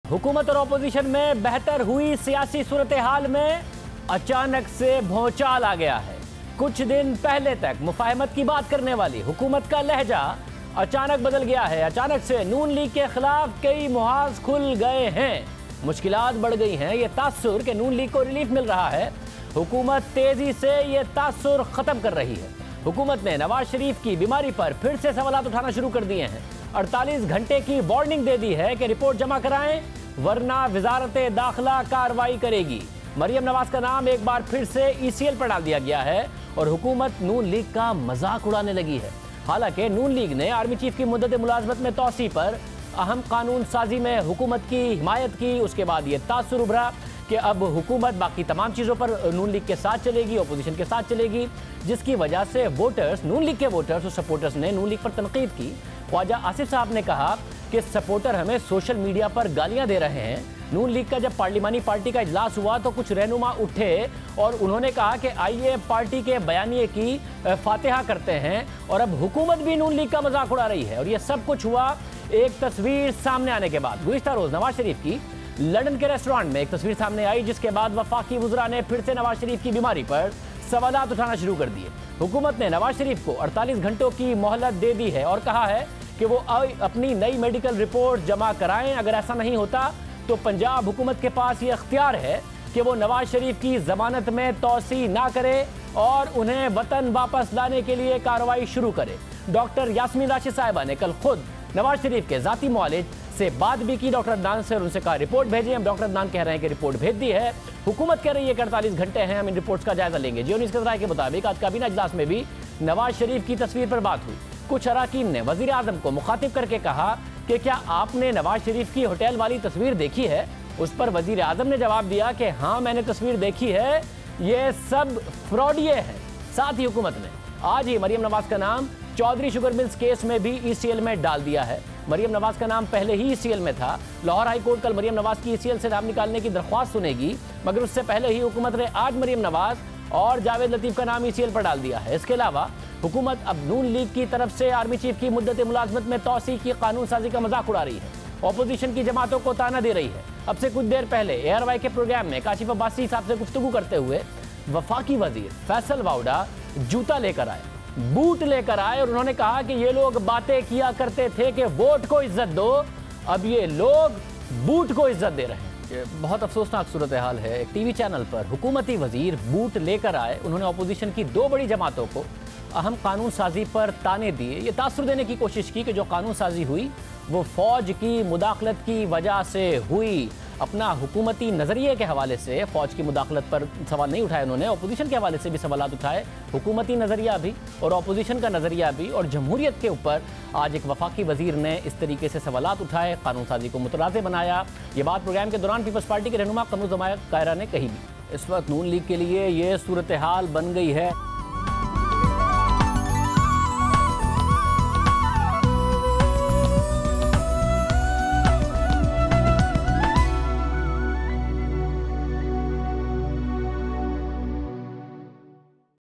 हुकूमत और अपोजिशन में बेहतर हुई सियासी सूरत हाल में अचानक से भौचाल आ गया है। कुछ दिन पहले तक मुफाहमत की बात करने वाली हुकूमत का लहजा अचानक बदल गया है। अचानक से नून लीग के खिलाफ कई मुहाज खुल गए हैं, मुश्किलात बढ़ गई हैं। ये तासुर कि नून लीग को रिलीफ मिल रहा है। हुकूमत तेजी से ये तासुर खत्म कर रही है। हुकूमत ने नवाज शरीफ की बीमारी पर फिर से सवालात उठाना शुरू कर दिए हैं। 48 घंटे की वार्निंग दे दी है कि रिपोर्ट जमा कराएं वरना वजारत दाखिला कार्रवाई करेगी। मरियम नवाज का नाम एक बार फिर से ECL पर डाल दिया गया है और हुकूमत नून लीग का मजाक उड़ाने लगी है। हालांकि नून लीग ने आर्मी चीफ की मुद्दत मुलाजमत में तौसी पर अहम कानून साजी में हुकूमत की हिमायत की। उसके बाद ये तासुर उभरा कि अब हुकूमत बाकी तमाम चीज़ों पर नून लीग के साथ चलेगी, अपोजिशन के साथ चलेगी, जिसकी वजह से वोटर्स, नून लीग के वोटर्स और सपोर्टर्स ने नून लीग पर तनकीद की। ख्वाजा आसिफ साहब ने कहा कि सपोर्टर हमें सोशल मीडिया पर गालियां दे रहे हैं। नून लीग का जब पार्लिमानी पार्टी का इजलास हुआ तो कुछ रहनुमा उठे और उन्होंने कहा कि आइए पार्टी के बयानिए की फातिहा करते हैं, और अब हुकूमत भी नून लीग का मजाक उड़ा रही है। और यह सब कुछ हुआ एक तस्वीर सामने आने के बाद। गुज़िश्ता रोज नवाज शरीफ की लंदन के रेस्टोरेंट में एक तस्वीर सामने आई, जिसके बाद वफाकी वुज़रा ने फिर से नवाज शरीफ की बीमारी पर सवालात उठाना शुरू कर दिए। हुकूमत ने नवाज शरीफ को 48 घंटों की मोहलत दे दी है और कहा है कि वो अपनी नई मेडिकल रिपोर्ट जमा कराएं। अगर ऐसा नहीं होता तो पंजाब हुकूमत के पास ये अख्तियार है कि वो नवाज शरीफ की जमानत में तौसी ना करे और उन्हें वतन वापस लाने के लिए कार्रवाई शुरू करे। डॉक्टर यास्मीन राशिद साहिबा ने कल खुद नवाज शरीफ के जाती मुआलिज से बात भी की डॉक्टर अदनान से, और उनसे कहा रिपोर्ट भेजें। हम डॉक्टर अदनान कह रहे हैं कि रिपोर्ट भेज दी है। हुकूमत कह रही है कि 48 घंटे हैं, हम इन रिपोर्ट्स का जायजा लेंगे। जियो न्यूज़ के राय के मुताबिक आज काबीना इजलास में भी नवाज शरीफ की तस्वीर पर बात हुई। कुछ अराकीन ने वजीर आजम को मुखातिब करके कहा कि क्या आपने नवाज शरीफ की होटल वाली तस्वीर देखी है? उस पर वजीर आजम ने जवाब दिया कि हाँ, मैंने तस्वीर देखी है, ये सब फ्रॉडिये है। साथ ही हुकूमत ने आज ही मरियम नवाज का नाम चौधरी शुगर मिल्स केस में भी ECL में डाल दिया है। मरियम नवाज का नाम पहले ही ECL में था। लाहौर हाई कोर्ट कल मरियम नवाज की ECL से नाम निकालने की दरख्वास्त सुनेगी, मगर उससे पहले ही हुकूमत ने आज मरियम नवाज और जावेद लतीफ का नाम ECL पर डाल दिया है। इसके अलावा हुकूमत अब नून लीग की तरफ से आर्मी चीफ की मुद्दत मुलाजमत में तौसी की कानून साजी का मजाक उड़ा रही है। अपोजिशन की जमातों को ताना दे रही है। अब से कुछ देर पहले ARY के प्रोग्राम में काशिफ अब्बासी साहब से गुफ्तगू करते हुए वफाकी वजीर फैसल वाउडा जूता लेकर आए, बूट लेकर आए, और उन्होंने कहा कि ये लोग बातें किया करते थे कि वोट को इज्जत दो, अब ये लोग बूट को इज्जत दे रहे हैं। बहुत अफसोसनाक सूरत हाल है। एक TV चैनल पर हुकूमती वजीर बूट लेकर आए। उन्होंने अपोजिशन की दो बड़ी जमातों को अहम कानून साजी पर ताने दिए। ये तासुर देने की कोशिश की कि जो कानून साजी हुई वो फौज की मुदाखलत की वजह से हुई। अपना हुकूमती नज़रिए के हवाले से फौज की मुदाखलत पर सवाल नहीं उठाए उन्होंने, अपोजिशन के हवाले से भी सवाल उठाए। हुकूमती नज़रिया भी और अपोजिशन का नज़रिया भी और जमहूरियत के ऊपर आज एक वफाकी वजीर ने इस तरीके से सवालात उठाए, कानून साजी को मुतराज़े बनाया। ये बात प्रोग्राम के दौरान पीपल्स पार्टी के रहनुमा कमरुज़ जमायत कायरा ने कही भी। इस वक्त नून लीग के लिए ये सूरत हाल बन गई है।